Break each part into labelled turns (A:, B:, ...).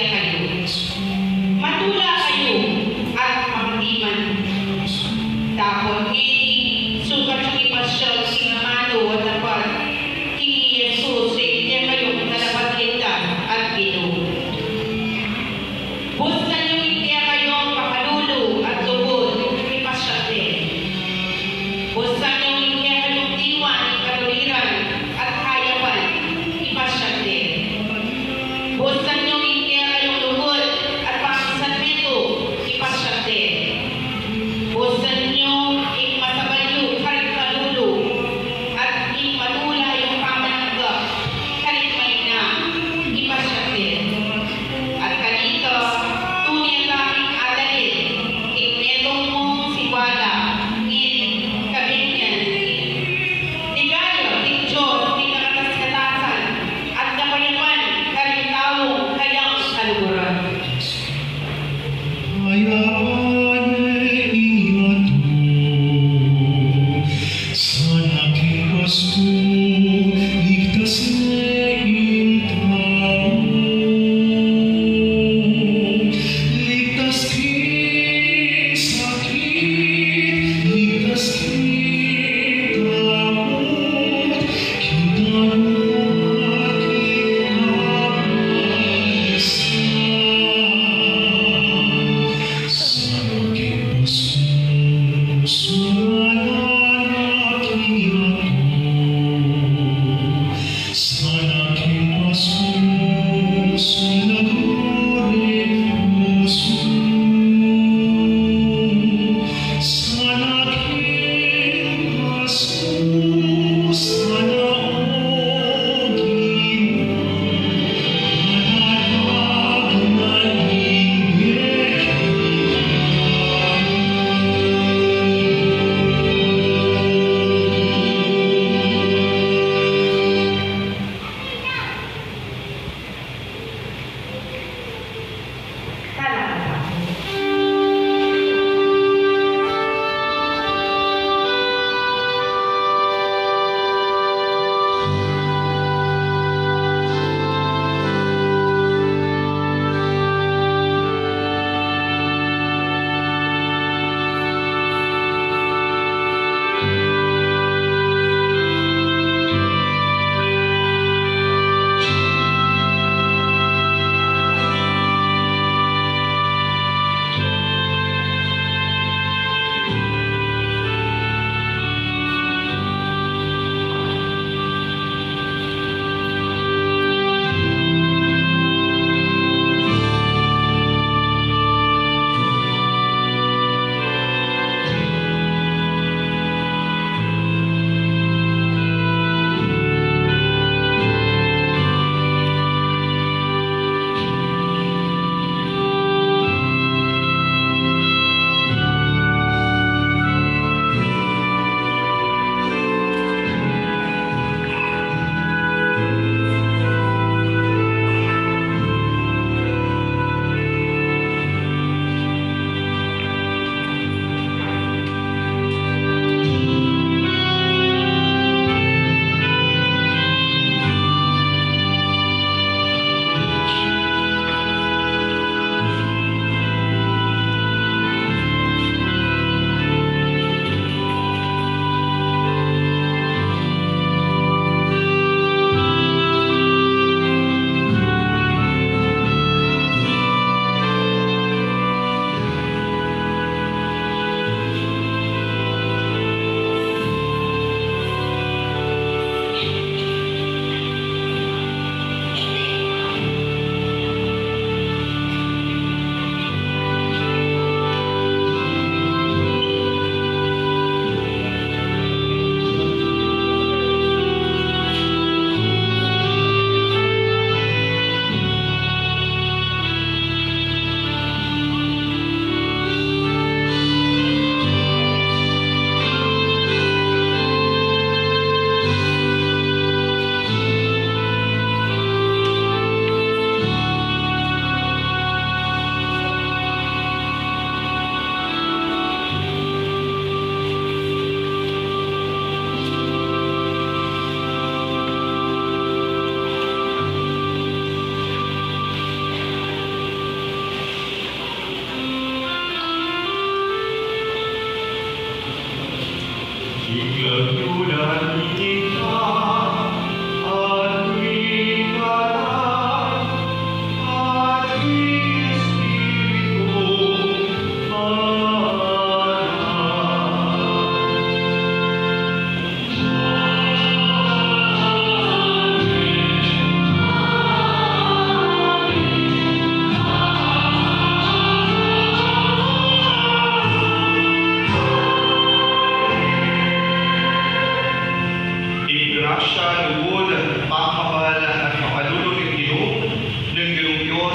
A: kaya kayo. Matula kayo at makatiman. Tapos, sukat yung ipasyon si Amano at dapat kini Jesus kaya kayo nalapagkita at Ginoo. Busta niyo kaya kayo pakalulo at lubod ipasyon din. Busta niyo kaya kayo iwan kaluliran at kayapan ipasyon din. Busta niyo kaya kayo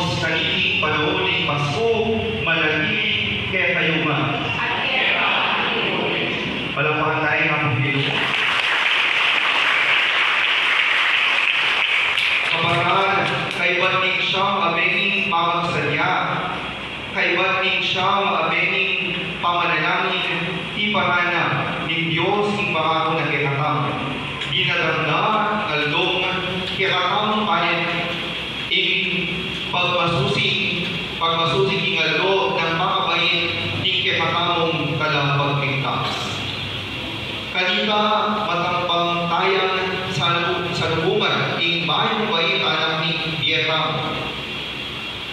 B: Diyos kaniking panahon ng Pasko, manatili kaya kayo nga.
A: At kaya
B: Palakpakan tayo ng Panginoon. Kabaran, kaibat ning siyang abening pamagsadya, kaibat ning siyang abening pamanalangin, iparana ng Diyos ng bangako na kinatam. Ginadanda, ngaldong, kinatam panin, ing pagmasusi ingalo ng pakabait, ing kinatamong kalapag pigtas. Kanita matampang tayang sa lubungan ing bayong bait anak ni Vietnam.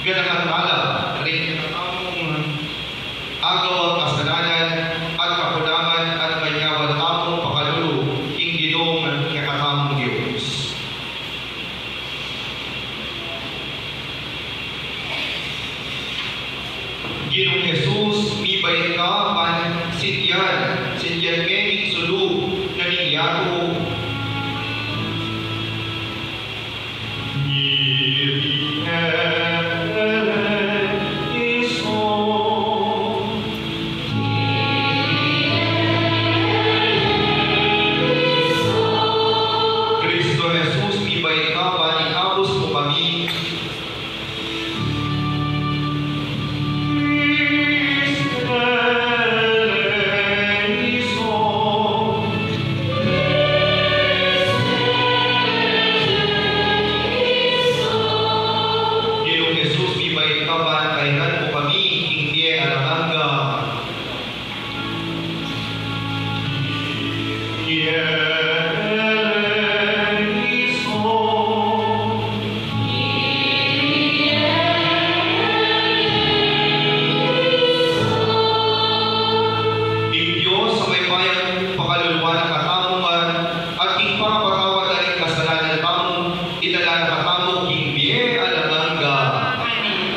B: Ganahan tala rin katamong agaw ang kasalanan at kakulangan at kanyawan tamong pakalulo ing ginong kakatamong Diyos. Ginong Jesus, mi bait ka pan sityan mening sulu na ningyato. Kristo Jesus, mi bait ka pan iabos mo kami. Ginong Jesus, mi bait ka pan kailan mo kami hindi alamanga. Ing Diyos sa may bayang pakaluluwa ng katamungan at ing papatawad na rin kasalanan tamong idala na katamong ing biye alamanga.
A: Amen.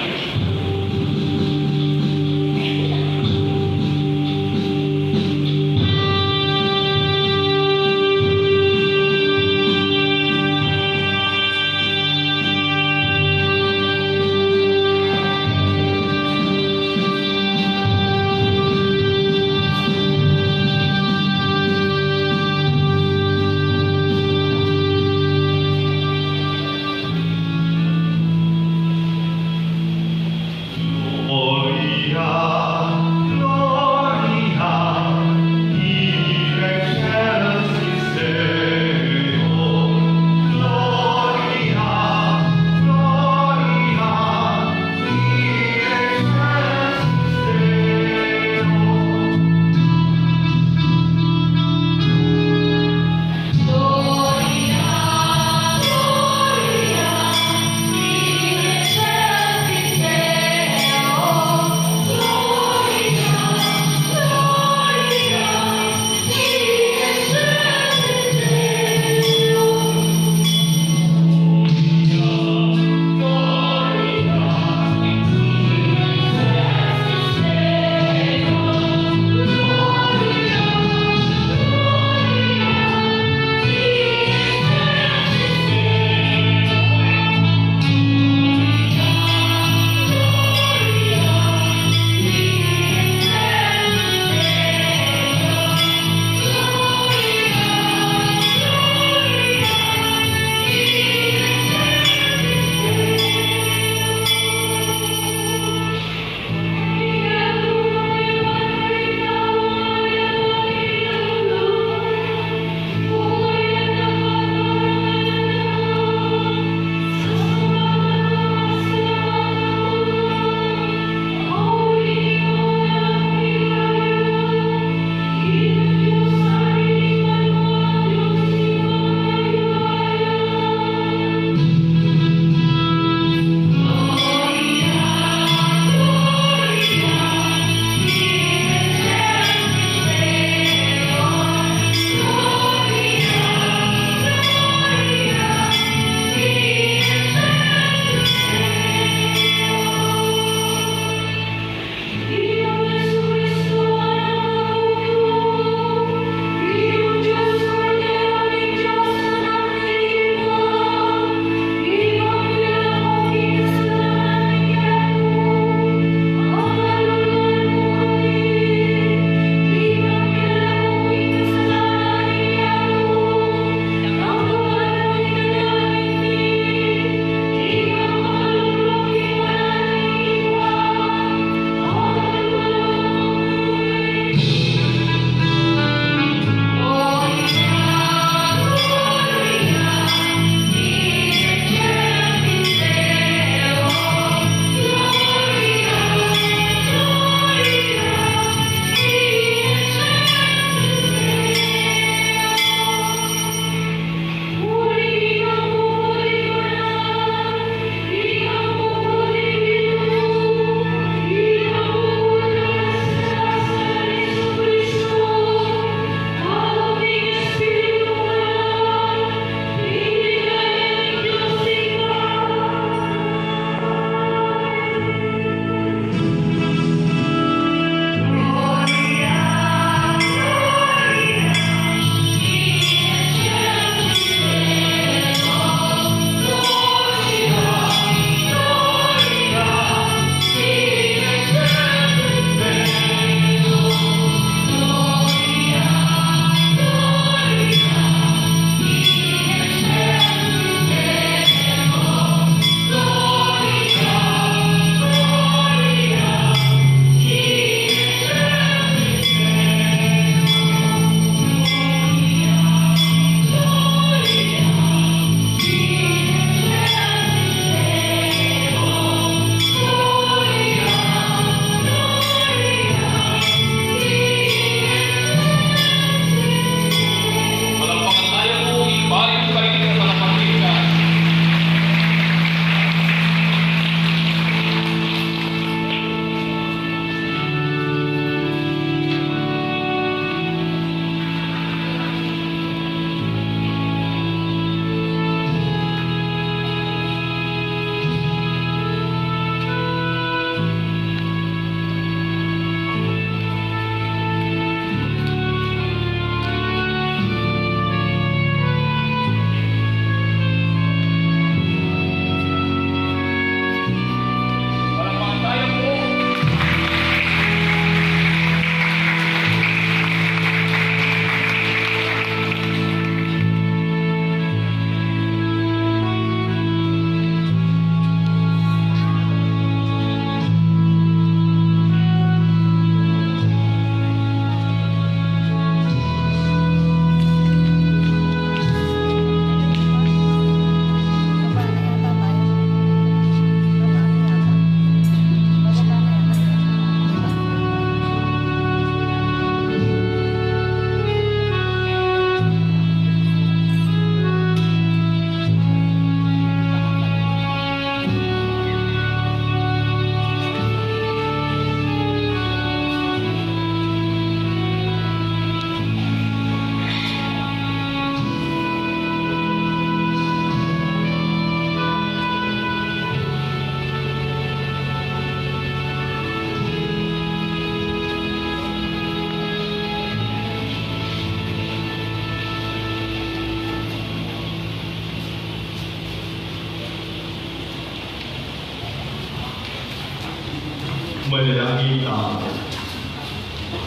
B: Manalangin tayo.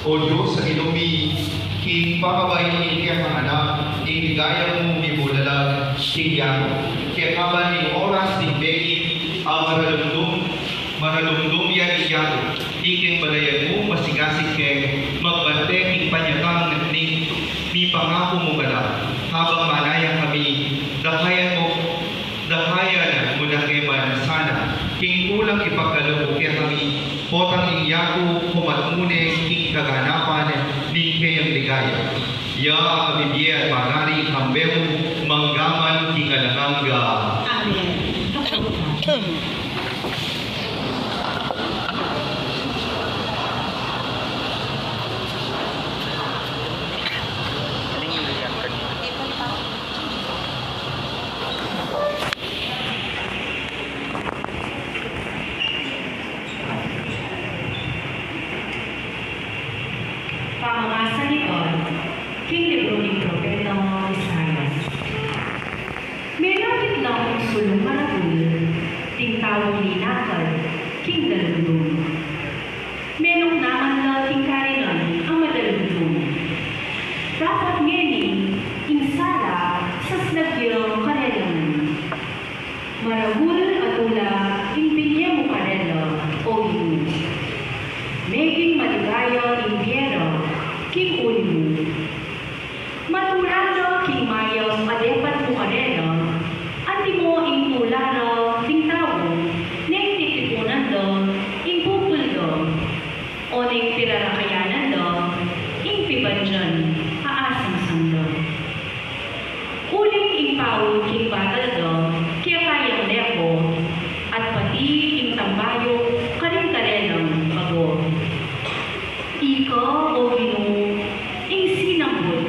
B: O Diyos sa inumi, king pakabayin kaya ang anak, iligaya mo mibulalag, tingyan, kaya kaban ng oras ni Becky, ang maralumdum yan iyan, iking balayan mo, masigasig kay, magbante king panyakang ni pangako mo gala, habang malaya kami, dakayan mo na keman sana, king kulang ipagkaloob kaya kami, potang inyako kumatmune king kaganapan ni kayang ligaya. Ya kami biya pagari kambemo manggaman king alanganga.
A: Amen. Pamangasa ni God, King Libro ni Propeta Isaias. May lapit lang ang sulong marabul, tingtawang linakad, King Dalulong. Menong naman lang king karinan ang madalulong. Dapat ngeni, insala, sa snagyong karelangan. Marabul at ula, impinya mo karela, o inu. Meging maligaya impyero, king ulimu. Matulano king mayaw adepat mo karela, anti mo intulano ting tao, neng titipunan do, ing pupul do, o neng pirarakayanan do, ing pibanjan, aasang sando. Uling ing pao king batal do, kaya kayang lepo, at pati ing tambayo, karing karenang bago. Iko o Ginoo, ing sinambot,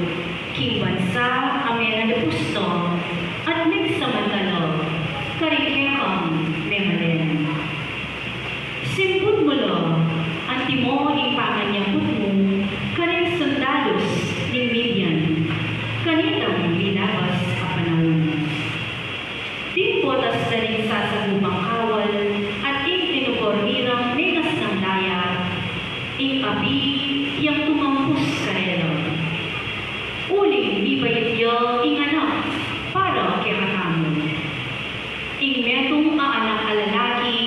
A: king bansa amena de pusto, at nagsamantalo, karikekang memalen. Simbut mo lo, anti mo ing panganyapot mo, karing sundalos ning Midian, kanitang linabas a panahon. Di potas na rin sasagubang kawal, at ing tinupormirang megas ng laya, ing api yang tumampus karelo. Uling di bayit yo ing anak para kihatamu. Ing metong anak alalaki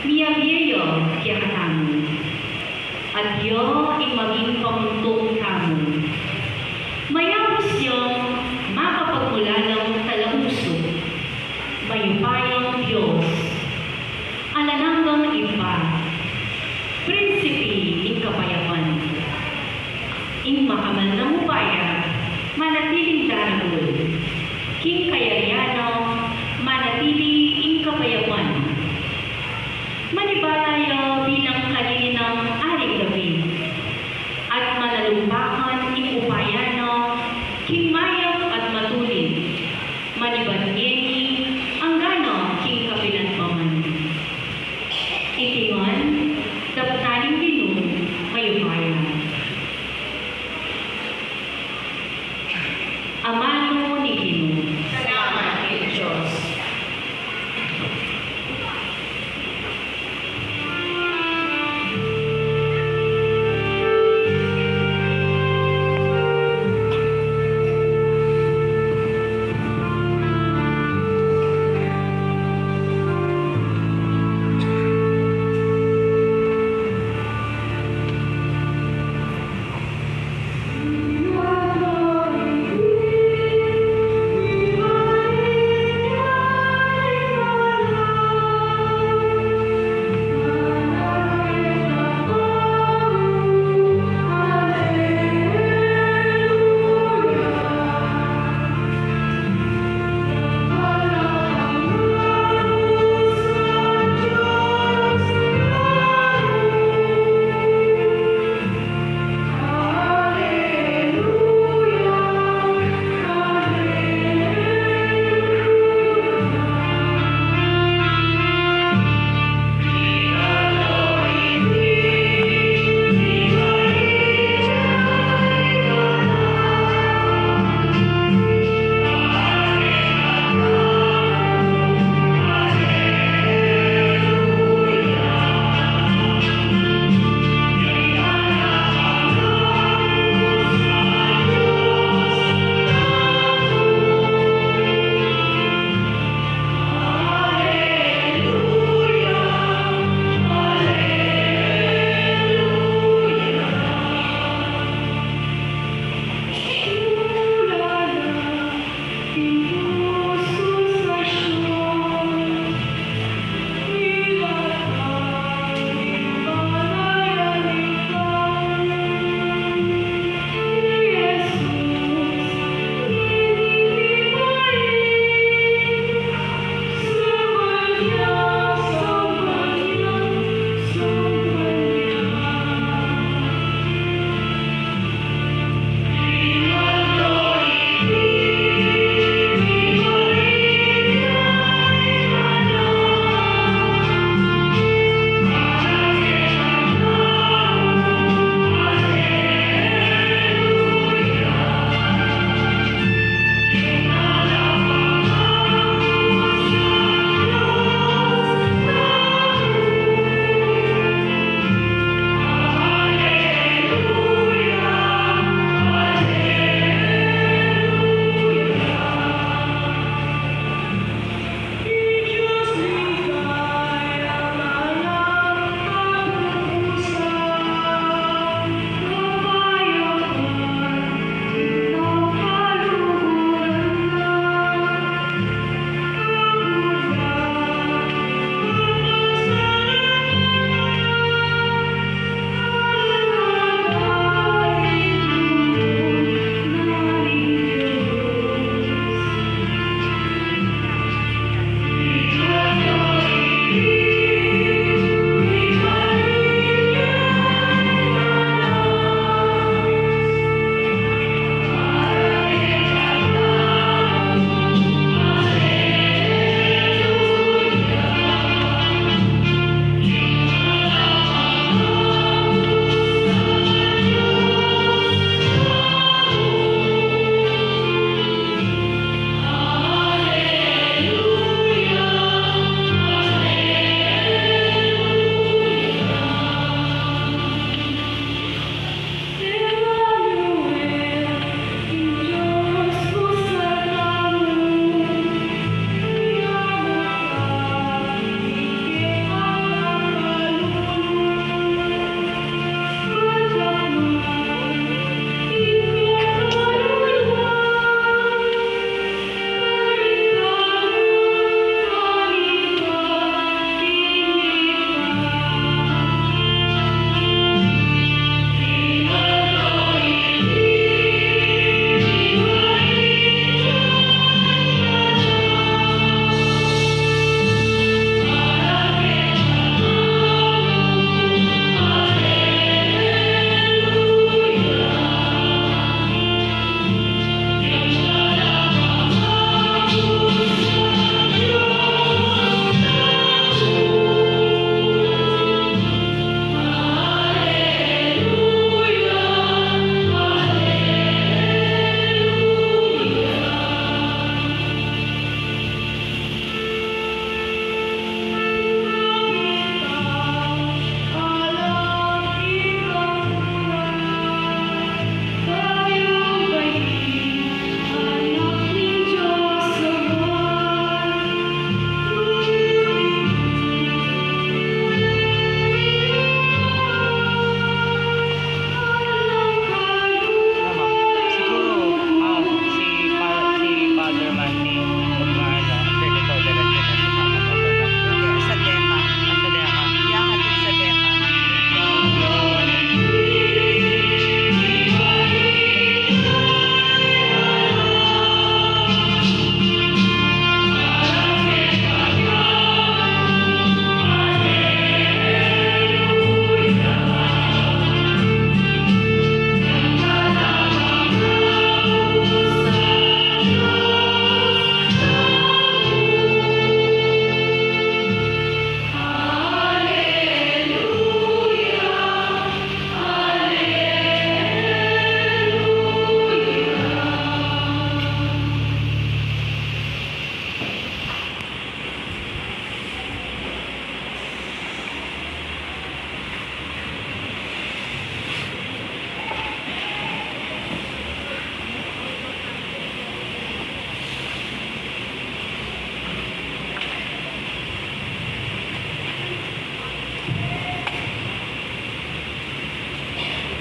A: miyabiyo kihatamu. At yo ing maging pamuntong tamu. Mayabos yung makapagmulalang talamuso. Mayupayang Diyos. Alananggang iba. Prinsipi ing kapayapan. Ing makamal na mupaya, manatiling darul. King kayariano, manatili ing kapayapan. Manibalayo bilang kalininang aring gabi. At manalumbakan ing upayano, king mayaw at matulin. Manibanyeni, ang gano king kapinanpaman. Itingon, daptaning Ginoo, mayupaya. Amano ni Ginoo. Salamat kay Diyos.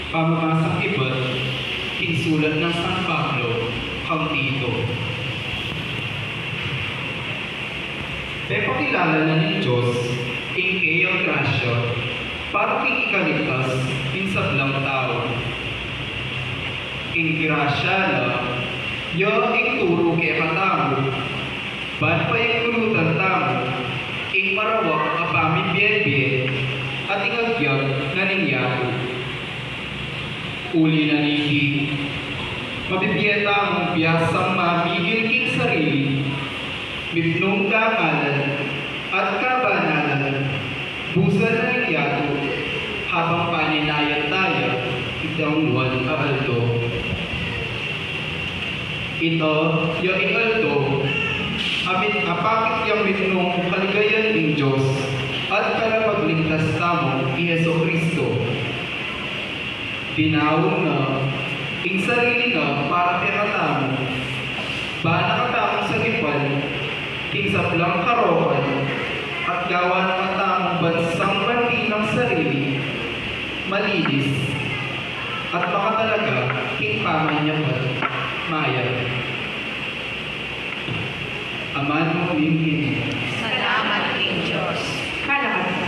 C: Pamamasang iba't pinsulat ng San Pablo kang Tito. Pepakilala na ng Diyos ing kayang grasya para kikikaligtas insablang tao. Ing grasya na ya ing turo kaya katamo, ban pa yung kulutan tamo, ing marawak apami biyen-biyen at ingagyag na ninyago. Uli na niki, mabibiyeta mong biyasang mamigil king sarili, mipnong kangalan at kabanalan, busan na ninyago, habang paninayan tayo, itang Juan Aldo. Ito, yung Aldo, amit apakit yung mipnong kaligayan ng Diyos at kalapagligtas tamo ni Yeso Kristo. Tinawag na, ing sarili na para pinatamo, ba nakatamong sa lipan, ing sablang karokan, at gawa nakatamong bansang banti ng sarili, malinis, at baka talaga, ing pamanyapan, maya. Aman mo mingin.
D: Salamat King Diyos.
A: Kalakad.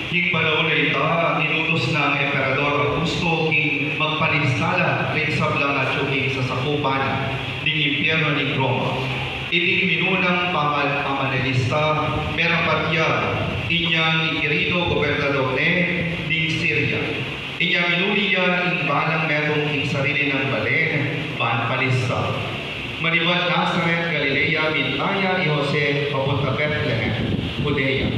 B: King panahon na ito, inutos ng Emperador Augusto king magpaniskala rin sa Blanaccio king sa sakupan ng impyerno ni Roma. Iting minunang pamanalista Merapatya, inyang ikirino gobernador ng Syria. Inyang minuliya ing balang metong ing sarili ng balen, panpalista. Maniban Nazareth, Galilea, Bintaya, ni Jose, papunta Bethlehem, Judea.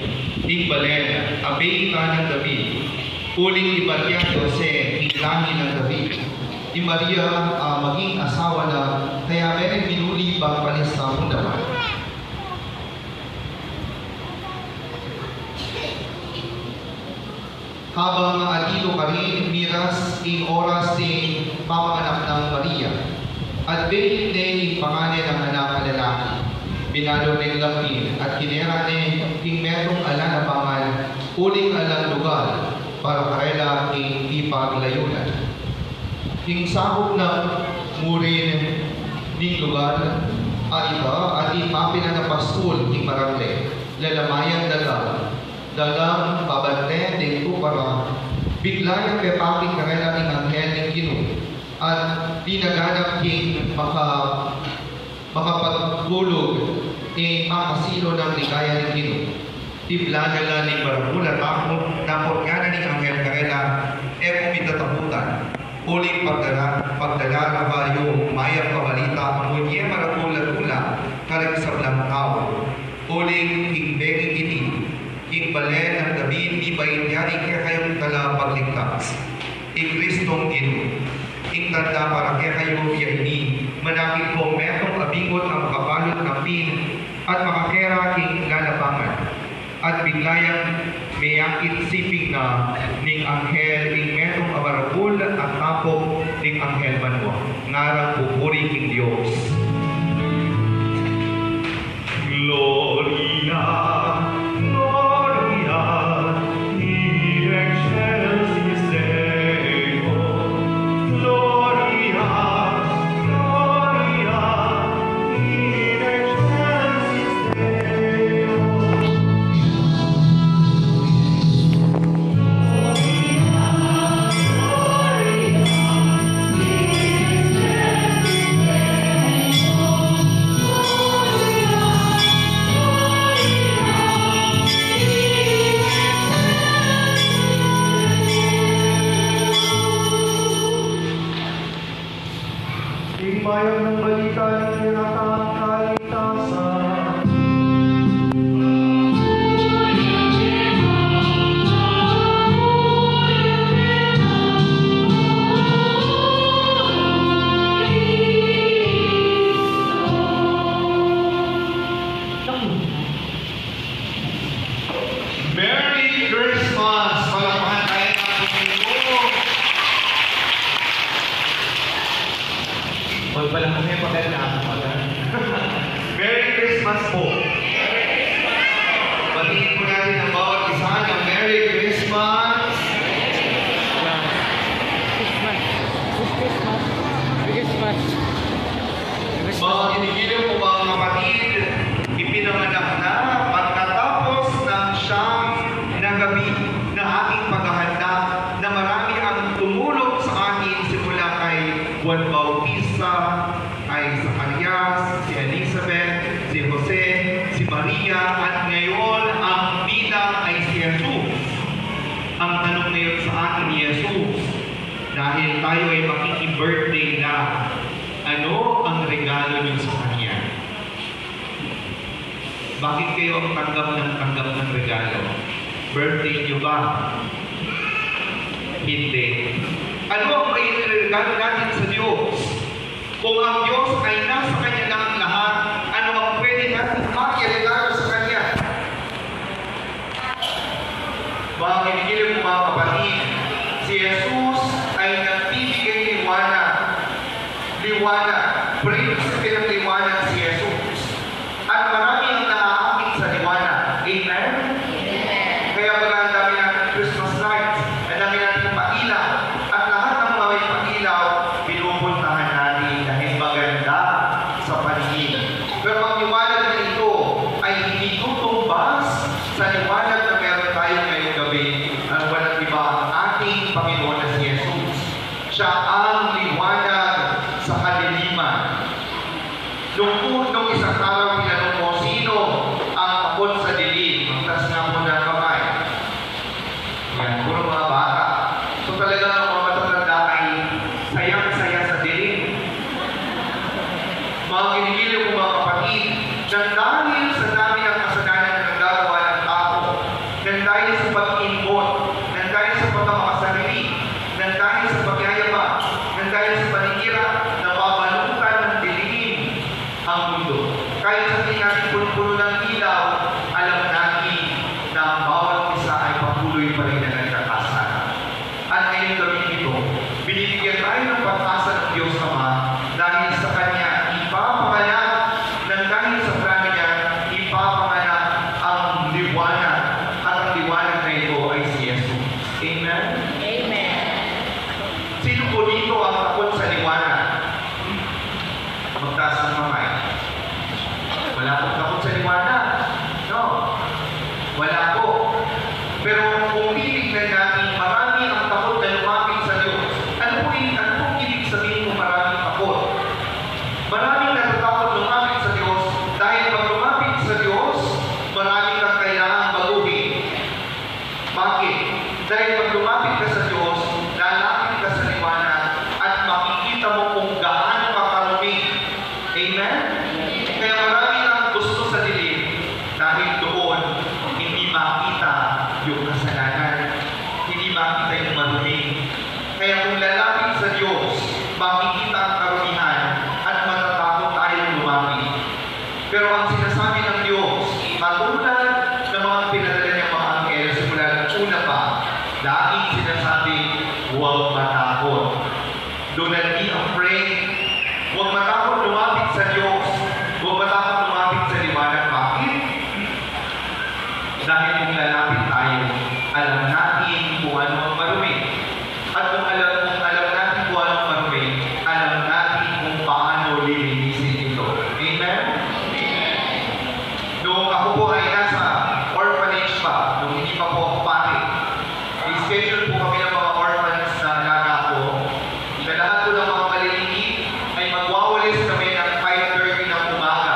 B: Ing balen, abay ka ng David. Uling ibatya Jose, ilahi ng David. Ni Maria, maging asawa na, kaya meron minuli bang palista mo naman. Habang adilo ka rin, miras ing oras ng papanganak ng Maria. At binit ing pangalan ng anak na lalaki. Binalo ng lapin at kinera ing merong ala na pangal, uling alang lugar para karela ing ipaglayunan. Ing sabog na murin ning lugar ay ito at ipapina na pasul ing marangle, lalamayan dalang babante ng kupara, biglayang pepaking karela ing anghel ng Gino at dinaganap king makapagulog makasilo ng ligaya ng Ginoo. Tiblagala ni Barabula tako na porgana ni Angel Karela kumidataputan. Uling pagdala na bayo mayang kabalita munye marapula-tula kalag sa blang tao. Uling hingbengin gini, hingbalen ng David di ba inyari kaya kayong tala pagligtas. Kristong Ginoo. Tanda para kaya kayo ini manakit ko metong abingot ang kabalot ng pin at makakera king lalabangan. At biglayang mayakit siping na ning anghel ing metong abarabul at tapok ning anghel manwa. Ngarang pupuri king Diyos. Gloria, Gloria, in excelsis Deo. Gloria, Gloria, in excelsis Deo. Himbayang ng balita ng tinatawag kaligtasan. Merry Christmas! Palakpakan tayo ng Panginoon! Huwag pala kami pagkailangan pala. Merry Christmas po! Batiin po natin ang bawat isa ng Merry Christmas! Mga kinigiliw po mga kapatid, ipinanganak na pagkatapos ng siyang na gabi na aking paghahanda na marami ang tumulong sa akin simula kay Juan Bautista, ay Zacarias, si Elizabeth, si Jose, si Maria, at ngayon ang bilang ay si Jesus. Ang tanong ngayon sa akin ni Jesus, dahil tayo ay makiki-birthday na, ano ang regalo niyo sa Kanya? Bakit kayo ang tanggap ng regalo? Birthday niyo ba? Hindi. Ano ang may regalo natin sa Diyos? Kung ang Diyos ay nasa Kanya lang ang lahat, ano ang pwede natin makiregalo sa Kanya? Mga kinikilig mo mga kapatid, si Jesus ay nagbibigay liwanag. Liwanag. Prinsipe ng liwanag si Jesus. At marami ang nakakakit sa liwanag. Amen? Kaya pala ang dami natin Christmas lights, ang dami natin pailaw, at lahat ng mga may pailaw, pinupuntahan natin dahil maganda sa paningin. Pero ang liwanag na ito ay hindi tutumbas sa liwanag na meron tayo ngayong gabi, ang walang iba ang ating Panginoon na si Jesus. Siya ang liwanag sa kadiliman. Nung isang araw tinanong mo, sino ang takot sa dilim? Magtas nga po ng kamay. Yan, puro mga bata. So talagang ang mga matatanda ay sayang-saya sa dilim. Mga kinigiliw ko mga kapatid, nang dahil sa dami ng kasalanan na nagagawa ng tao, nang dahil sa pag-imbot, nang dahil sa pagkamakasarili, nang dahil sa pagyayabang, nang dahil sa paninira, nababalutan ng dilim ang mundo. Kahit sa tingin natin puno-puno ng ilaw, alam natin na ang bawat isa ay patuloy pa rin na nagkakasala. At ngayong gabi ito, binibigyan tayo ng pag-asa ng Diyos Ama dahil sa Kanya ipapanganak, nang dahil sa plano niya, ipapanganak ang liwanag. At ang liwanag na ito ay si Jesus. Amen?
D: Amen.
B: Sino po dito ang takot sa liwanag? Magtaas ng kamay. Wala pong takot sa liwanag. No. Wala po. Pero kung titignan natin, marami ang takot na lumapit sa Diyos. Ano pong ibig sabihin kung maraming takot? Maraming natatakot lumapit sa Diyos dahil pag lumapit Kaya marami ang gusto sa dilim dahil doon hindi makita yung kasalanan, hindi makita yung marumi. Kaya kung lalapit sa Diyos, makikita ang karumihan at matatakot tayong lumapit. Pero ang sinasabi ng Diyos, katulad ng mga pinadala niyang mga anghel simula ng una pa, laging sinasabi, huwag matakot. Do not be afraid. Huwag matakot lumapit sa Diyos. Huwag matakot lumapit sa liwanag. Bakit? Dahil kung lalapit tayo, alam natin kung ano ang marumi. At kung alam natin kung ano ang marumi, alam natin kung paano lilinisin ito. Amen? Noong ako po ay nasa orphanage pa, nung hindi pa po ako pari, i-schedule po kami ng mga orphans na alaga ko. Sa lahat po ng mga maliliit ay magwawalis kami ng 5:30 ng umaga.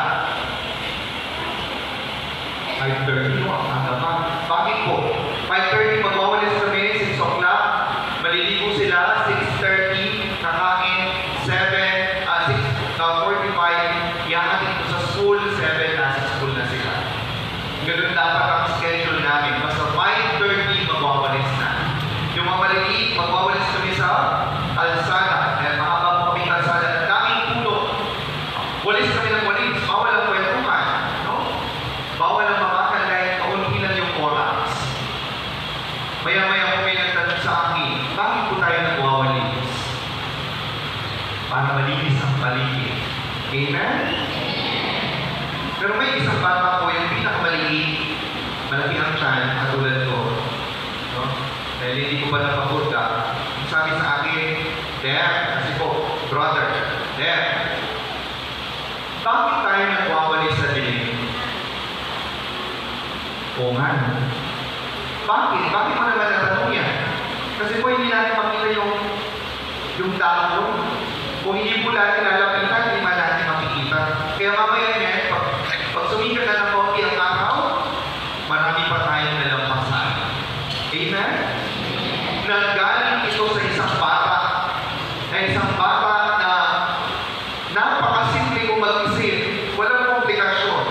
B: 5:30? No, ang aga pa. Bakit po? 5:30 magwawalis kami, 6 o'clock. Maliligo sila, 6:30, kakain, 6:45, iyahatid ko sa school, 7 nasa school na sila. Ganun dapat ang schedule namin. Basta 5:30 magwawalis na. Yung mga maliliit, magwawalis kami sa kalsada. Mahaba po kami kalsada. Daming puno. Walis kami ng walis. Bawal ang kwentuhan. No? Bawal ang mamakan kahit kaunti lang yung oras. Maya-maya po may nagtanong sa akin, bakit po tayo nagwawalis? Para malinis ang paligid. Amen? Pero may isang bata po, yung pinakamaliit, malaki ang tiyan, katulad ko. No? Dahil hindi ko pa napapunta. Sabi sa akin, Dad, kasi po, brother, Dad, bakit tayo nagwawalis sa dilim? Oo nga. Bakit? Bakit mo naman natanong yan? Kasi po hindi natin makita yung dahon. Kung hindi po natin lalapitan, hindi man natin makikita. Kaya mamaya niya, pag sumikat na ng konti ang araw, marami pa tayong nalampasan. Amen? Nanggaling ito sa isang bata. Na isang bata na napakasimple kong mag-isip. Walang komplikasyon.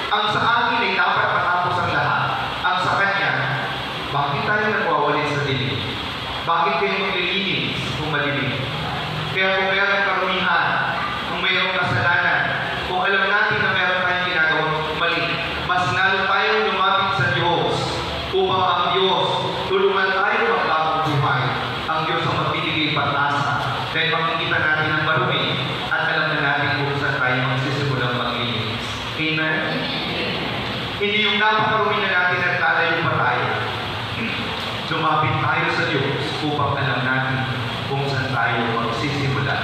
B: Ang sa akin ay dapat matapos ang lahat. Ang sa kanya, bakit tayo nagwawalis sa dilim? Bakit kayo maglilinis kung madilim? Kaya kung mayroong karumihan, kung mayroong kasalanan, kung alam natin na mayroon tayong ginagawang mali, mas lalo tayong lumapit sa Diyos upang ang Diyos tulungan tayo magbagong buhay. Ang Diyos ang magbibigay pag-asa dahil makikita natin ang marumi at alam na natin kung saan tayo magsisimulang maglinis. Amen? Hindi yung napakarumi na natin at lalayo pa tayo. Lumapit tayo sa Diyos upang alam natin kung saan tayo magsisimula.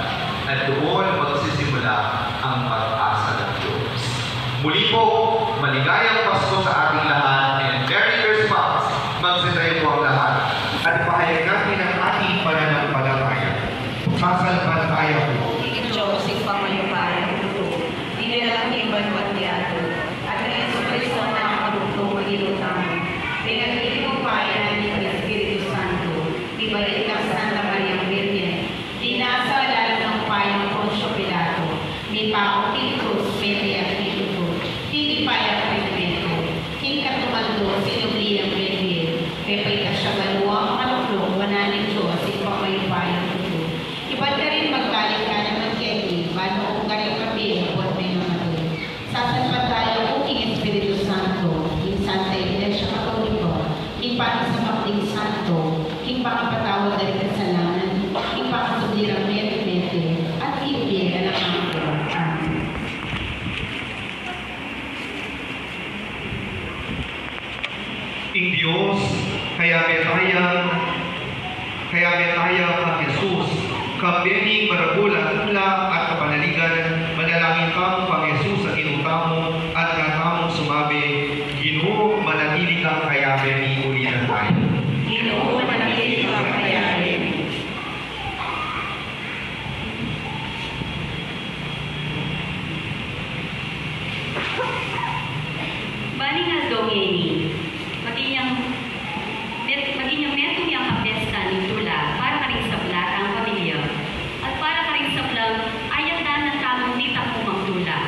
B: At doon magsisimula ang pag-asa ng Diyos. Muli po, maligayang Pasko sa ating lahat and Merry Christmas! Magsitayo po ang lahat. At pahayag natin ang ating pananampalataya. Sasalpantaya po.
D: Diyos, ipamalupayan ito. Dinilang iban pagdiato. At ang Yesu Cristo na ang magutong magilutang. Pinag-ilupayan ni Espiritu Santo. Ibalik ang Santa Maria Virgen. Dinasa lalo ng payo ng Poncio Pilato. Ni Pao Pitus, Pete at Pituto. Tinipaya Pimento. King Katumando, Sinubli ang Virgen. Pepe Kasyabaluang Maluklong, Wananing Diyos, ipamalupayan ito. Iba't ka rin magkalik ka ng magkegi, bano kung galing kami, huwag may namatay. Sasalpan tayo kung King Espiritu Santo, King Santa Iglesia Katoliko, King Pangasimakling Santo, King Pangapatawad dari kasalanan, King Pangasudirang Mete, at King Biega ng Angkor. Amen.
B: Ing Diyos, kaya metaya kang Jesus, kambening maragulang tula at kapanaligan, manalangin kang pang Jesus sa inutamo at natamong sumabi, Ginoo, manatili kang kayabe ni ulitan tayo.
D: Ginoo, manatili ka kayanin.
E: Bali nga Domini, maginyang metong yung kapesta ni Tula para ka rin sa plata ang pamilya at para ka rin sa vlog ayat na ng tamong nita kumang Tula.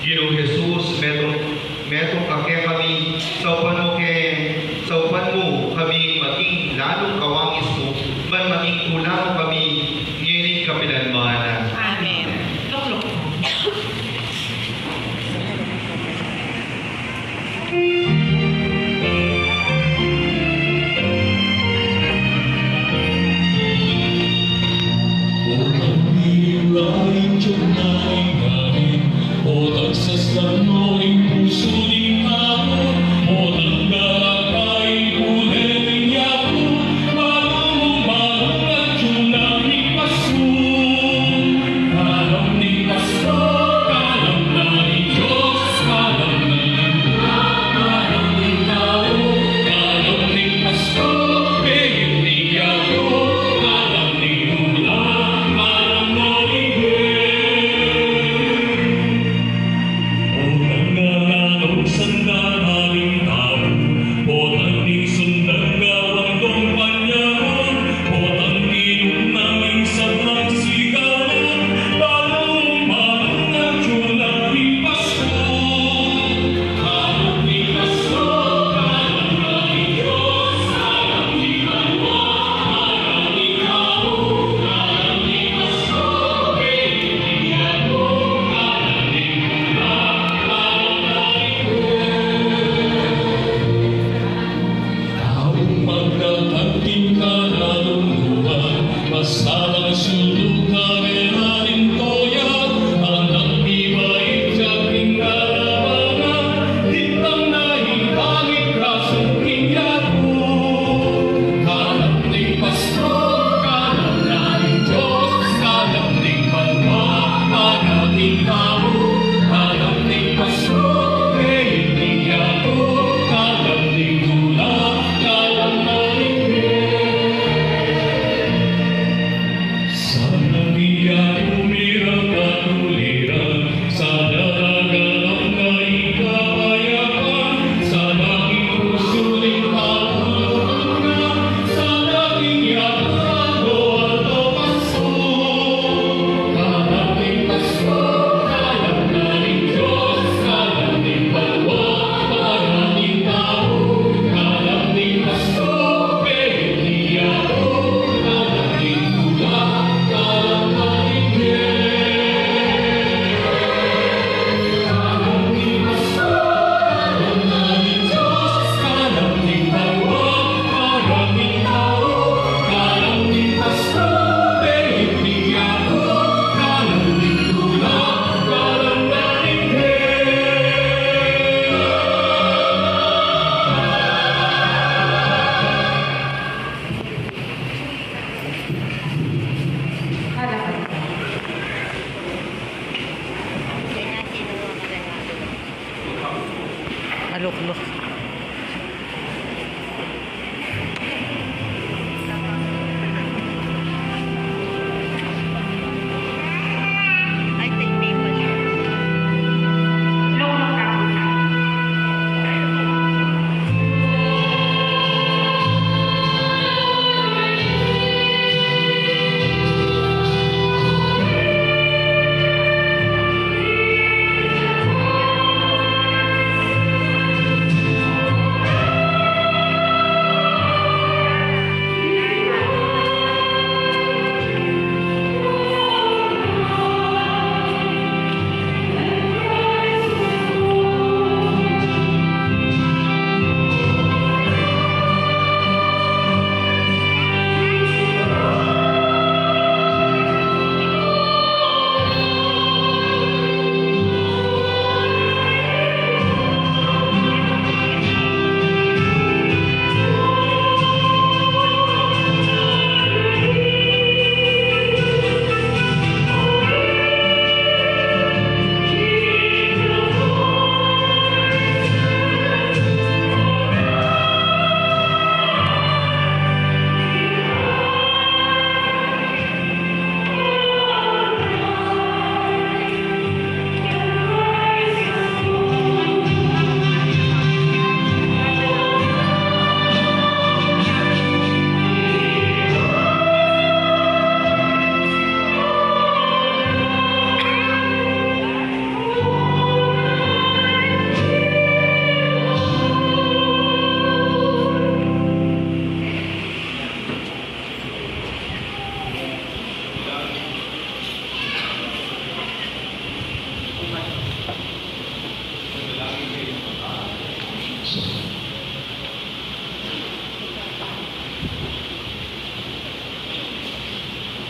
B: Ginoong Jesus, metong kake kami, sa upan mo kami maging lalong kawangis mo, man maging tulang kami, ngining kapilanman.
A: Amen. Luklok mo.
F: Alok-lok.
A: Luklok ka muna.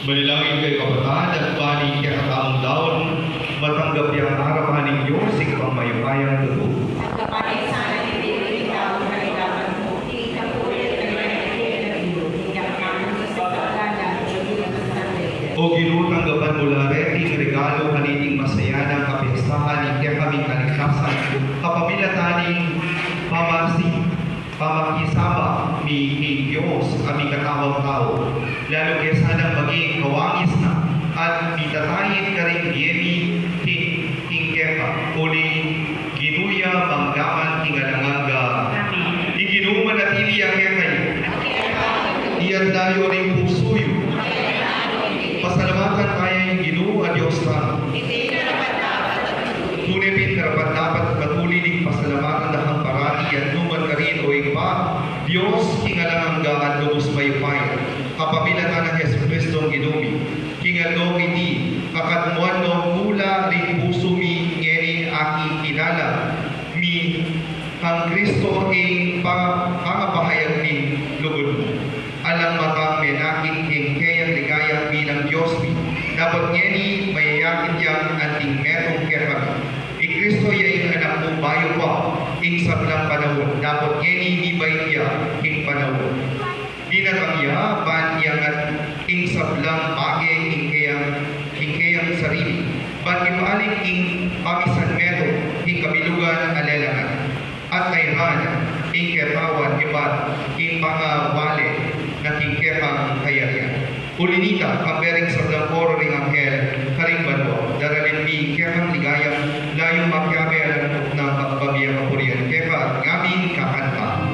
B: Manilangin kay kabataan at bani kaya kataong daon, matanggap yung harapan ninyo sa ikang mayupayang tuto.
D: At kapatid sana hindi ikaw ang kailangan mo, hindi ka po ulit ang kailangan mo, hindi ka naman sa pagkakalan, hindi ka sa
B: O ginutanggapan mula reting regalo kaniting masaya ng kapistahan ni kaya kami kaligtasan, kapamilataning pamakisama mi Diyos kami katawang tao, lalo kaya sanang maging kawangis na at mitatayin ka rin yemi hingkepa, uli ginuya manggaman hingalangaga, iginuman at iliya kaya kayo, iyandayo rin pusuyo, pasalamatan kaya yung Ginoo at Diyos na. Ngunit karapat dapat patuloy ng pasalamatan na ang parati at numan ka rin o iba, Diyos kingalang at lubos mayupay, kapamilatan ng Yesu Kristo ang inumi, kingalong hindi, kakatmuan ng mula rin puso mi ngeni aking kinala, mi ang Kristo ay pangapahayag ni lugod mo. Alang matang menakin kayang ligaya bilang Diyos mi. Dapat ngeni mayayakin yang anting metong kaya Kristo yung anak mo bayo pa ing sablang panahon. Dapat ngeni hibay niya ing panahon. Dinatangya ban yang at ing sablang bagay ing kayang sarili. Ban ipaaling ing pamisan meto ing kabilugan alelangan. At ayhan ing ketawan ibat ing pangawali na kingkepang kayarian. Ulinita, pambering sa blangkoro ring anghel, karing banwa, daralin mi kepang ligayang, layong makyabe alam ng pagpabiyang kapurian, kepa, ngabing kakanta.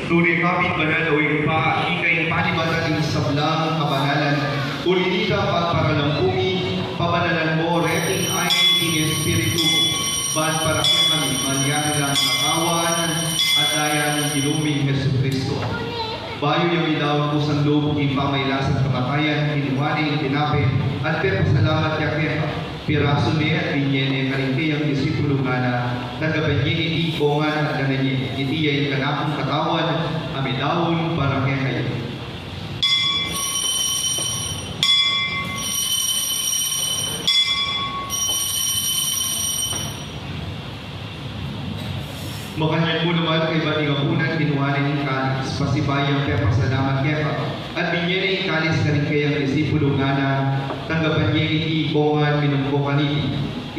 B: Tunay kapit banalawin pa, ikay panibatan ng sablang kabanalan. Ulinita pagparalampumi, pabanalan mo, reting ayon in Espiritu, ban para kami, mangyari lang katawan, at daya ng ginuming Yesu Kristo. Bayo yung idaw kusang loob, ipamailas at kamatayan, inuwani, tinapin, at salamat yakepa. Piraso niya at binyene karingkayang disipulo nga na nagabanyini di kongan at gananyin. Itiya yung kanakong katawan, amidawon para kaya kayo. Makahan mo naman kay Batigapunan, kinuhanin ng kalis, pasibayang kaya pasalamat kepa, at binyene yung kalis karingkayang disipulo nga na tanggapan niya iti kongan minumpukan iti.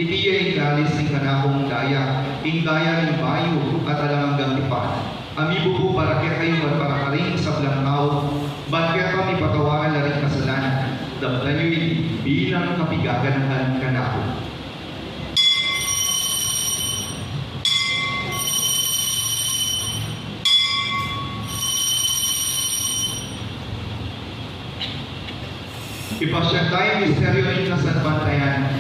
B: Itiya yung kalis ng kanakong daya, ing daya ng bayo at alangang tipan. Amibo po para kaya kayo at para karing sa blang tao, ban kaya kami patawaran na rin kasalanan, damdan nyo iti bilang kapigaganahan kanakong. Ipasyan tayo misteryo ng kasanbantayan.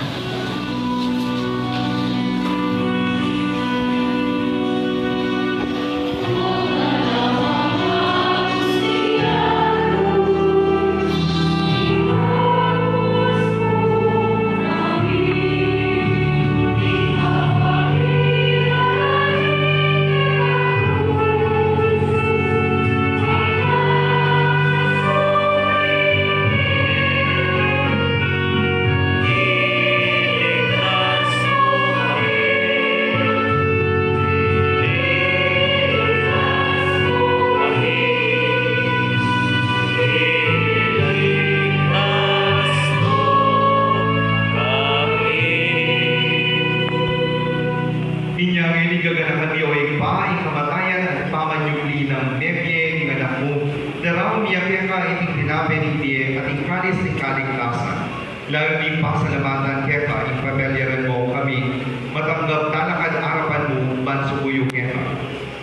B: yung linang bebye ng anak mo. Darao miyake ka iting tinabe ni Pie at ikalis ni kaligtasan. Lalo ni pasalamatan keka ipapelyaran mo kami. Matanggap talakad arapan mo bansukuyo keka.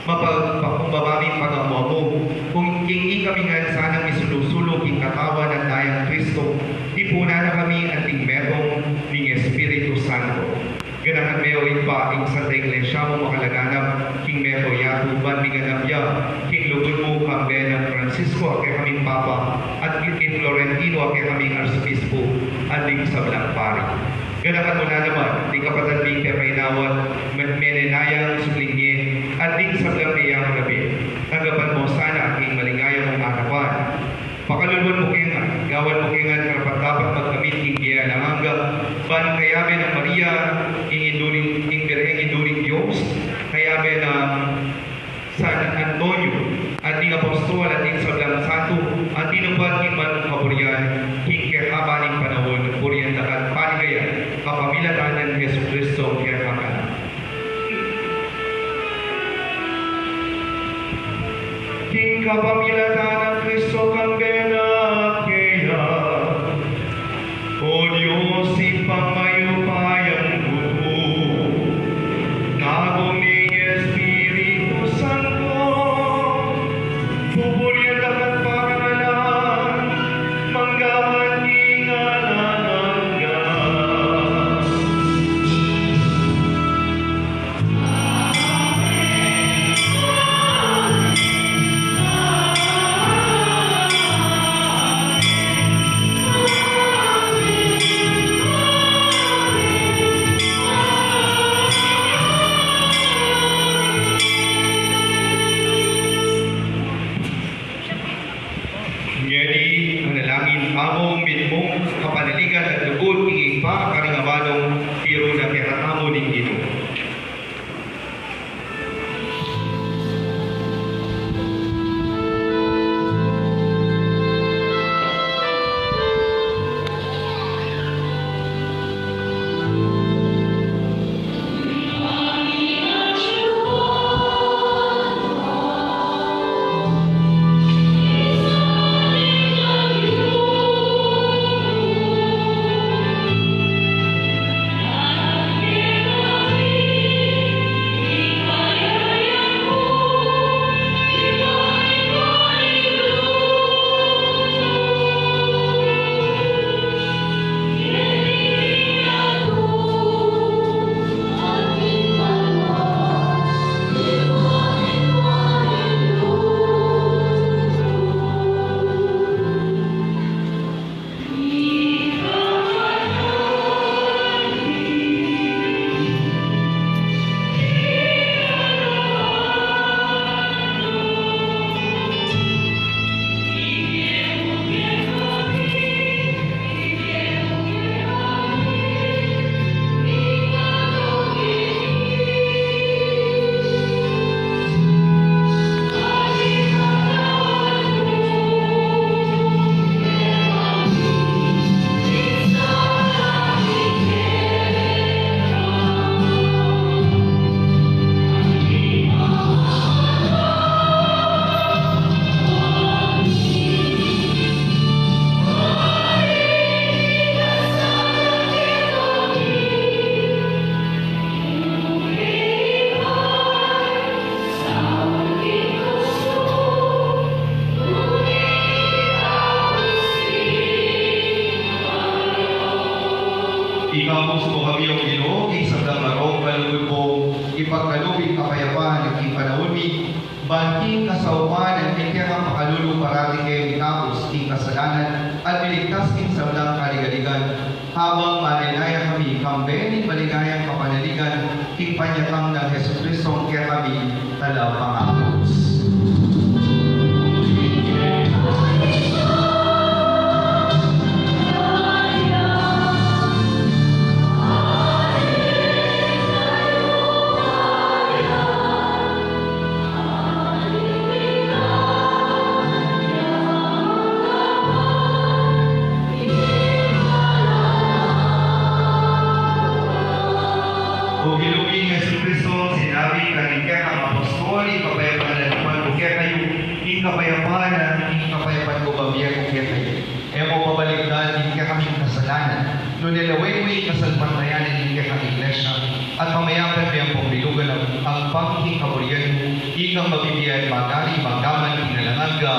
B: Mapagpapabaming pagamo mo. Kung kingi kami nga sanang isulusulog ing katawan ng dayang Kristo, ipuna na kami ang tingmetong ng Espiritu Santo. Ganahan meo ipa ing Santa Iglesia mo makalaganap king mero yatu ban miganapya king lubon mo kambe ng Francisco ake kaming Papa at king Florentino ake kaming Arsobispo at ling sablang pari. Ganahan mo na naman di kapatid ling kainawat menenayang suklingye at ling sablang iyang gabi. Tanggapan mo sana king maligayang mong harapan. Pakalulwan mo kengan, gawan mo kengan karapat dapat magkamit king kaya langanga, ban kayabe ng Maria, ing induring Diyos, kayabe ng San Antonio, at ing apostol at ing sablang santo, at tinupad king manong kaburyan, king kekabaning panahon, buryan lakat paligaya, kapamilatan ng Yesu Kristo kaya kakala. King kapamilatan ng Kristo kang benakya, O Diyos, ipamayupayang buto, nagong ni Espiritu Santo, pupuryan lakat pangalan, manggaman ingalanangga. Ngedi manalangin amo minmong kapanaligan at lugod ing ipa karingabanong tiro na piratamo ning Ginoo. Ikamos mo kami ang Ginoo, isang damarong kalugod mo, ipagkalubing kapayapaan ng ipanahon mi, banting kasaupan at ikyang pakalulong parati kayo itapos king kasalanan at miligtas king sablang kaligaligan, habang malinaya kami, kambenin maligayang kapanaligan, king panyatang ng Yesu Kristo kaya kami tala pangapos. Kung ilugin Yesu Kristo, sinabi kanina ang apostol, ipapayag Ing kapayapaan ko babiya ko kaya kayo. E mo pabaligdan, hindi ka kaming kasalanan. No nilaway mo yung kasalpatayan, hindi ka kaming iglesia. At pamayapan mo yung pagbilugan ang pangkikaburyan mo. Ikang mabibiyay, magari, magdaman, pinalangan ka.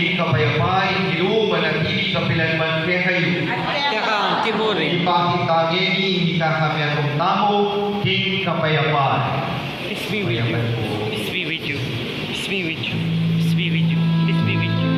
B: Ing kapayapaan, ginoo, manatili kapilanman kaya kayo.
F: Kaya ka ang tiburin.
B: Ipakitagin, hindi ka kami atong tamo, ing kapayapaan.
F: Peace be with you.
B: Mayaman po.
F: Peace be with you. Peace be with you. Peace be with you. Peace be with you.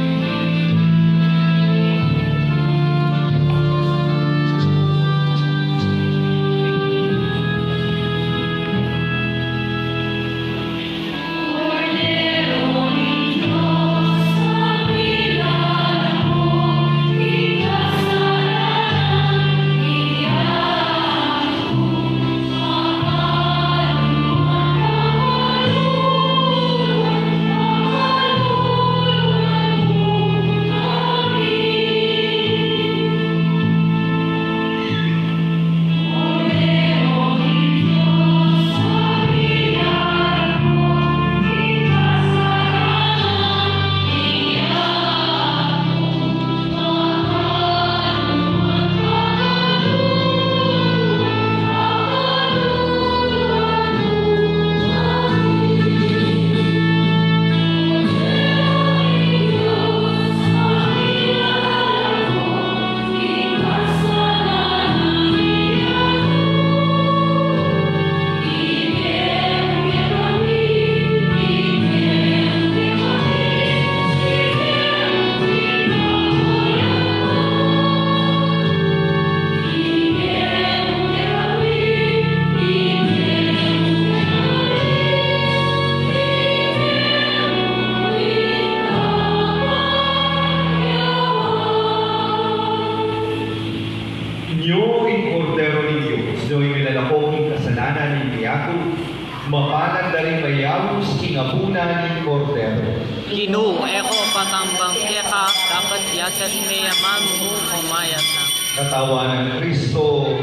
B: Inyo in kordero ni Diyos, no'y milalakong in kasalanan ni Yaku, mapanan daring mayawos kingabunan ni kordero.
F: Ginoo, eko patambang keka, dapat yaset mayaman mo kumayat na.
B: Katawan ng Kristo,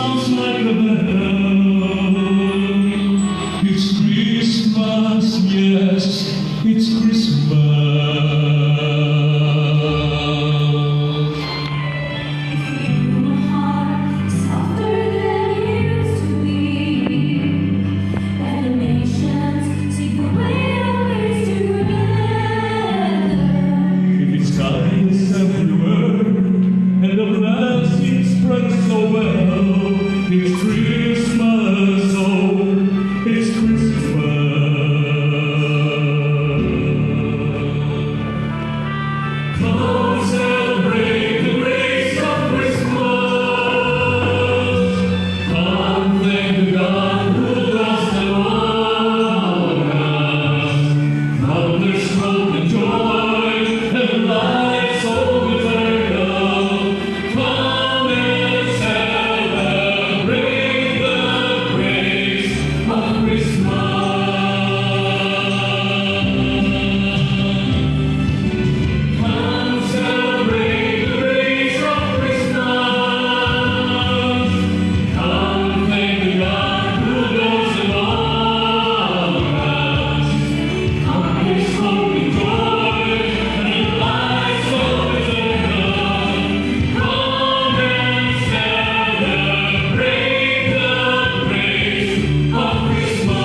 G: sounds like a bell. It's Christmas, yes, it's Christmas. If it's kindness everywhere, and the blessings spread so well, it's Christmas, oh, it's Christmas. Come celebrate the grace of Christmas. Come thank the God who dwells among us. Come there's hope and joy and light so eternal. Come and celebrate the grace of Christmas. Come celebrate the grace of Christmas. Come thank the God who dwells among us. Come there's hope and joy and light so eternal. Come and celebrate the grace of Christmas.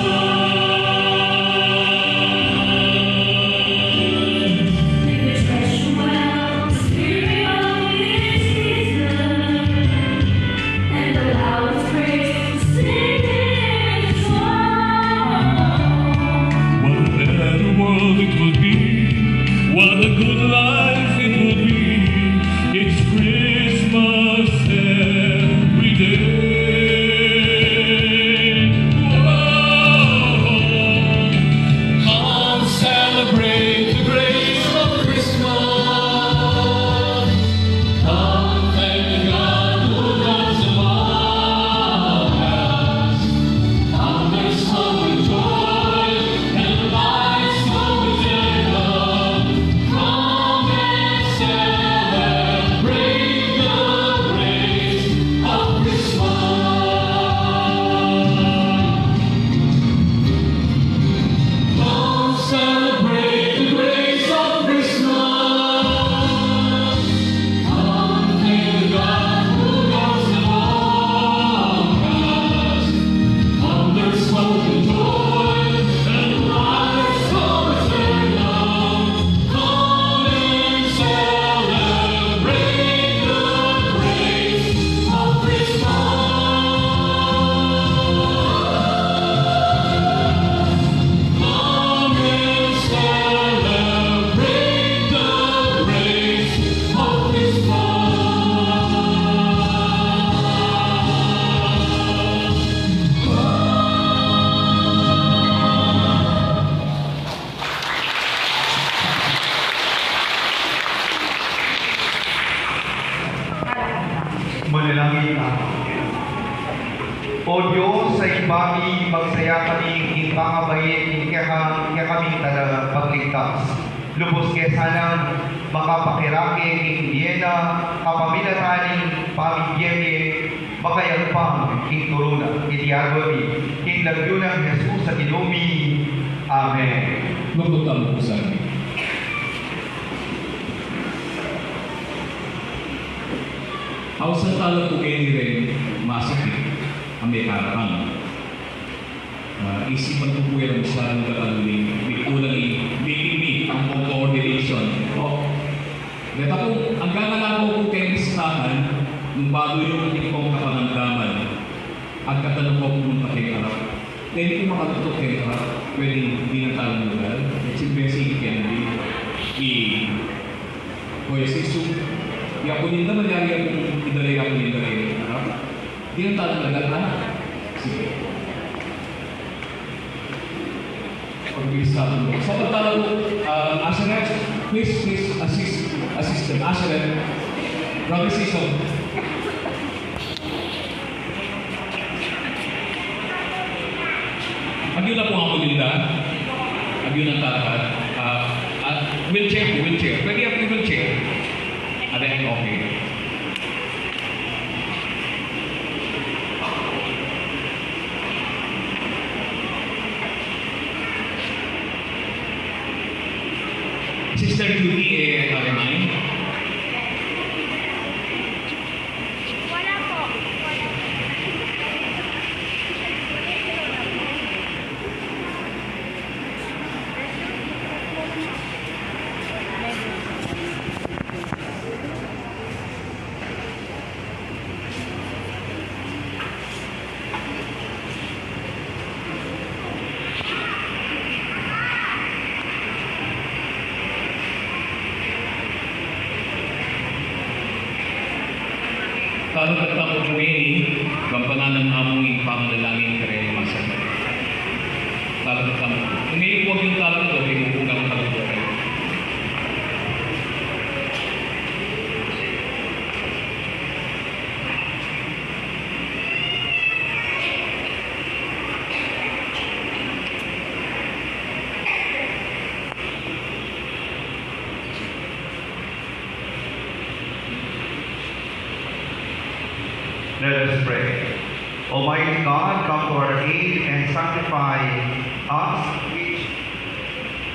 G: What a better world it will be. What a good life it will be. It's Christmas every day. Whoa. Come celebrate the grace of Christmas. Come thank the God who dwells among us. Come there's hope and joy and light so eternal. Come and celebrate the grace of Christmas. Come celebrate the grace of Christmas. Come thank the God who dwells among us. Come there's hope and joy and light so eternal. Come and celebrate the grace of Christmas. Come and celebrate the grace of
B: Manalangin ako. O Diyos, sa ibagi magsaya kami in pangabayin kaya kami talaga pagligtas. Lubos kaya sanang makapakirake in Viena, kapaminataning pamibyenge, makayagpang in Corona, itiagori, in lagyunang Jesus sa Tinumi. Amen.
G: Magpagtamo po sa amin. Ako sa tala po kayo ni Ren, masakit ang may karapang. Isipan ko po yan sa ng katalunin, may ulang may ang coordination. Dito po, ang ganalaw po kayo listahan, nung bago yung ating pong kapangamdaman, at katanong po pumunta kayo harap. Dahil kung makatutok kayo harap, pwedeng hindi na talang lugar, at si Bessie Kennedy, Pues isu, ya punya teman yang dari yang punya dari Arab, dia tak ada anak, sih. Bisa. Sementara Asherat, please assistant Asherat, Rabbi Sison. Agyo na po ang kulinda, agyo na tatat. Wheelchair. Pwede ang wheelchair. Ada yang okay. Kalau ketemu kami, gampanan among pangalalangin kare masabat. Kalau ketemu, ini huwag yung talo ko, ibubugang kalagay.
B: Let us pray. Almighty God, come to our aid and sanctify us, which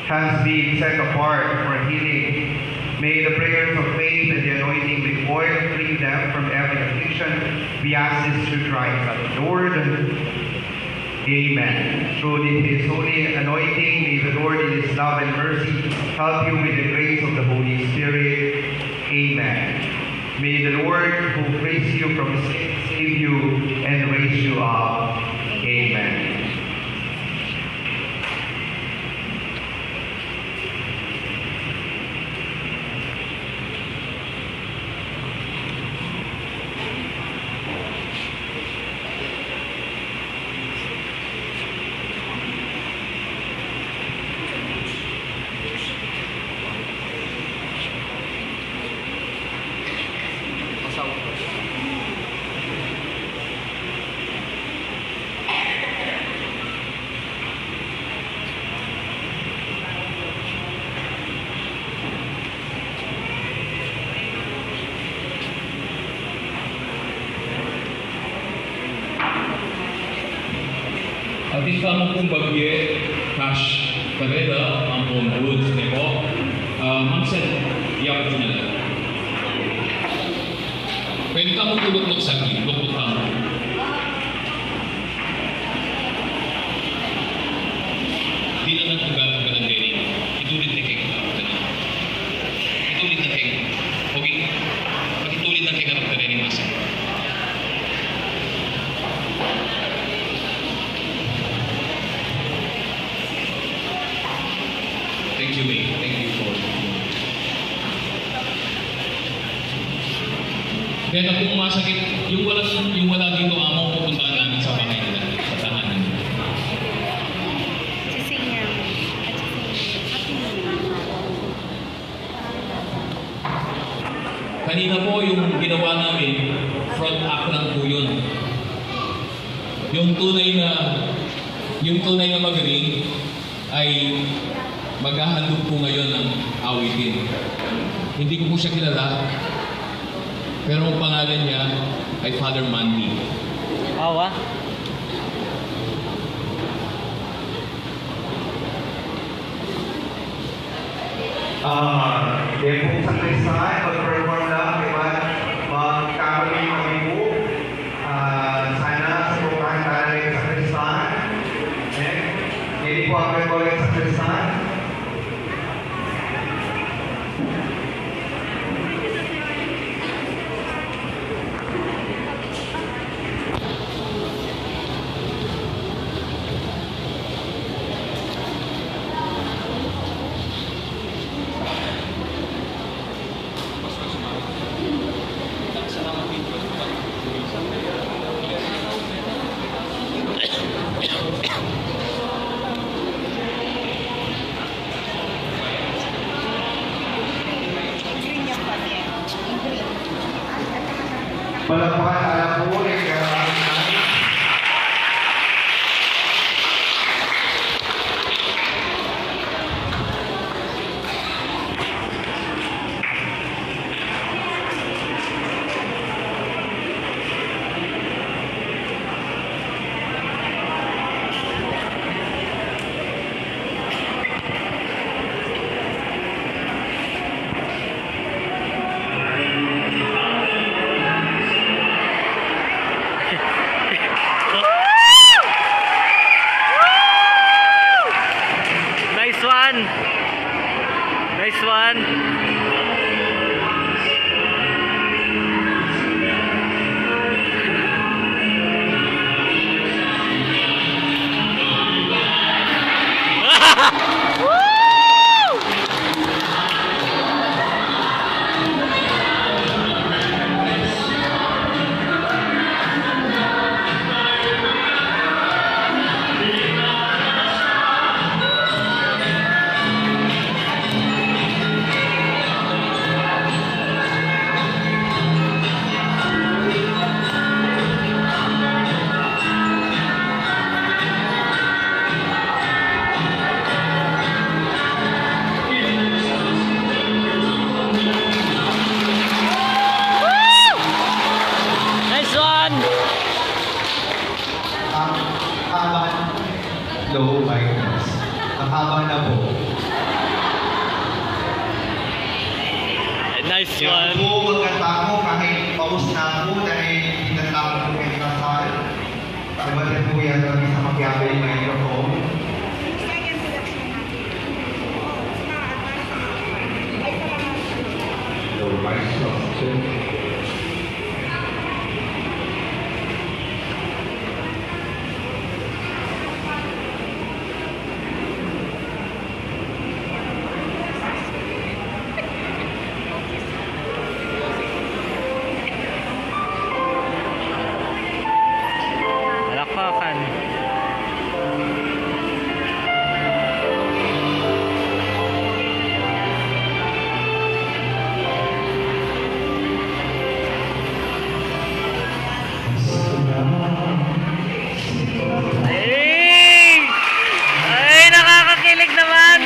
B: has been set apart for healing. May the prayers of faith and the anointing with oil free them from every affliction. We ask this through Christ our Lord. Amen. Through His holy anointing, may the Lord in His love and mercy help you with the grace of the Holy Spirit. Amen. May the Lord who raised you from sin save you and raise you up. Amen.
G: Atin kamo kung bagye cash karela ang pong goods nebo. Mamsen, iyak ko nila. Pwede ka mong tulog sa akin, lukot ka mo. Di na nagtugalan ka ng diri. Itulit na kay karap ka na. Itulit na kay. Okay. Pag-itulit na kay karap ka na ni Masa. Thank you, May. Thank you for. Kaya na kung masakit, yung wala dito amo, pupuntaan namin sa bahay nila, sa tahanan. Kanina po yung ginawa namin, front act lang po yun. Yung tunay na magaling ay maghahandog po ngayon ng awitin. Hindi ko po siya kilala, pero ang pangalan niya ay Father Mandy.
F: Awa.
B: Kaya kung sa Kristan, mag-perform lang, diba? Magkakaroon kami po. Sana subukan tayo sa Kristan. Hindi po ako ulit sa Kristan. Palakpakan alam po ulit kaya tama na po.
F: Nice
B: Kaya
F: one.
B: po magkanta ko kahit paus na ako dahil tinatawag ko kay Kasal. Sabatin po yan kami sa magyabay ng microphone. Low rise of
F: Palakpakan. Ay! Ay, nakakakilig naman!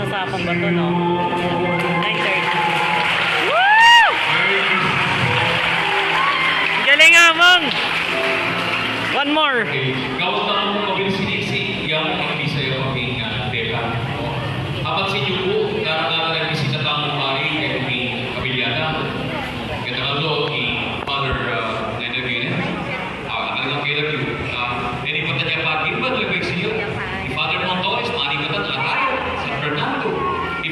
F: Sapang ba to, no? 9:30. Woo! Galing nga, Mang! One more.
G: Okay. Gawag na akong mabilis siniksi, yang ang bisa yung aking teka. Apat sa inyo po, darang-darang nagbisita tamang pari kay aking kabilyada. Kaya nakaldo, Father Nenavine. Ang kailan yun. Ninipunta niya pagi ba, nalagay siya. Father Montones, manipatan Arayo, San Fernando.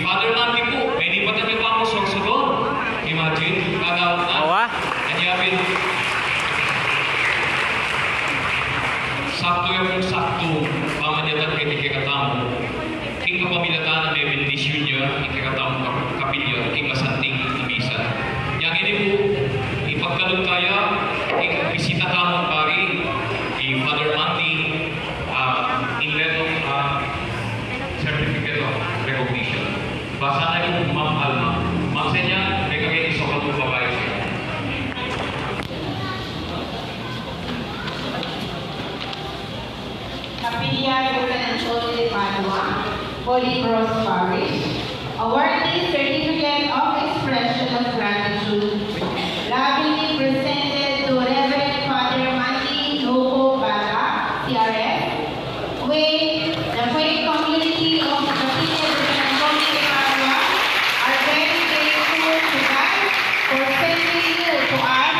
G: Father Mandy po, ninipunta niya pa ako Sorsogon. Imagine, kagawag na.
F: Awa?
G: Anyapin. Sakto yung sakto, pamanyatan kay Tikikatamo. King kapamilatan na may bendisyon niya, Tikikatamo kapilyo, King kasanting na misa. Yang ini po,
A: Holy Cross Parish, awarding certificate of expression of gratitude, lovingly presented to Reverend Father Mandy Loco Bala, CRF, with the faith community of the Capilla de San Antonio de Padua are very grateful to God for sending you to us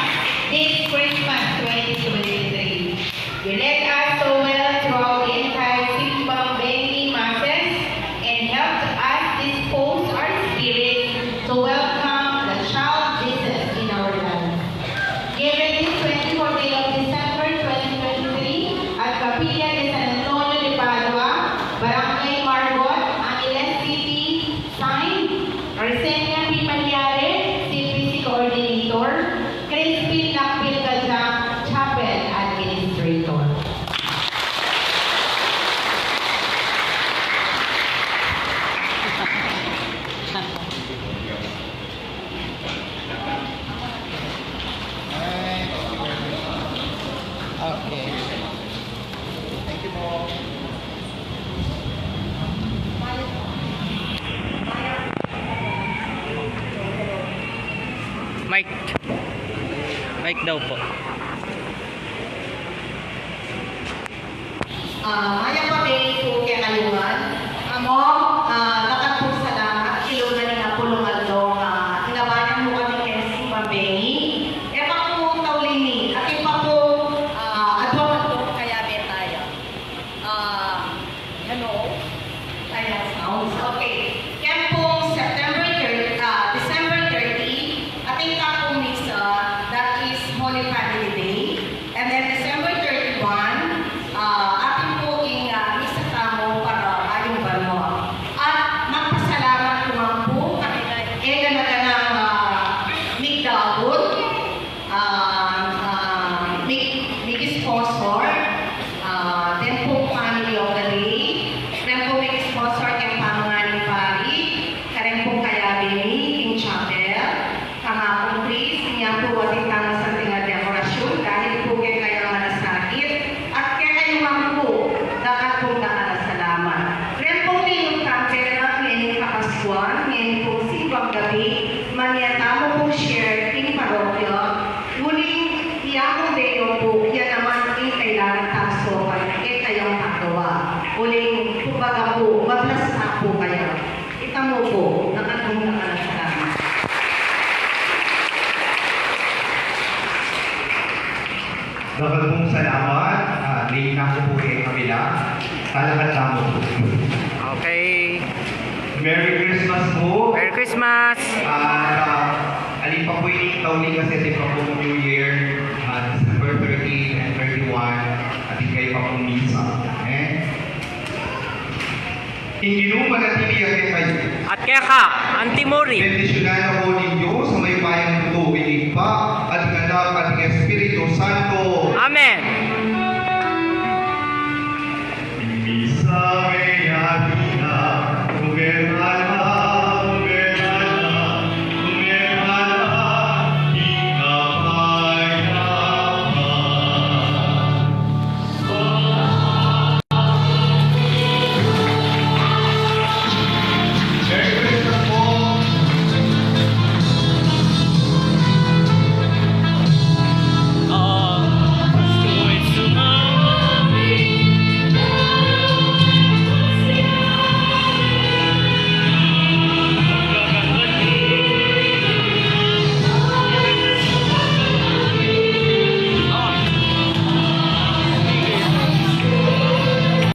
A: this Christmas 2023. You led us so well throughout the entire Simbang Benny Masses and helped us dispose our spirit to welcome the child Jesus in our lives. Given this 24th day of December 2023 at Capilla de San Antonio de Padua, Barangay Margot, Angeles City, signed Arsenia P. Malyare, CPC Coordinator, Crispin Lakbil Gajang, Chapel Administrator.
F: Okay. Mic. Mic daw po.
D: Maya pa din po kaya kayuhan. Amo, dapat po salamat. Ilunan ni na pulong along. Inabayan mo kami kaya si Pambengi. Pa po taulini. At pa po adwa to kaya tayo. Hello? Kaya sounds. Okay. Kaya po December 30, ating kapong misa, that is Holy Family Day. And then December 31, ating po misa tamo para ayong banmo. At magpasalamat ko nga po kaya ganang migdabot, sponsor, then po family of the day, then po sponsor kay Pangalan Pari, karen po kaya bini in chapel, kangakong please, niya po ating tama sa tinga dekorasyon, dahil po kaya malasakit, at kaya kayo nga po, dapat po nakasalamat. Then po ngayong chapel, ngayong kapaskuan, ngayon po sibang gabi, manyata mo po share in parokya, muling iyakong deyo po, yan naman yung kailangan taso kayo, kayong kagawa. Uling, kumbaga po, mablasta po kayo. Kita mo po, nakatong nakalasalamat.
B: Dapat pong salamat. Late na po kay Camila. Talagang tamo po.
F: Okay.
B: Merry Christmas po.
F: Merry Christmas!
B: Alin pa po yung tauli kasi di pa po New Year, December 30 and 31, at kayo pa po misa. Inginuman at tiniyak kayo.
F: At kaya ka, Antimori.
B: Bendisyonan ako ninyo sa may bayang tubig pa at ganap at Espiritu Santo.
F: Amen.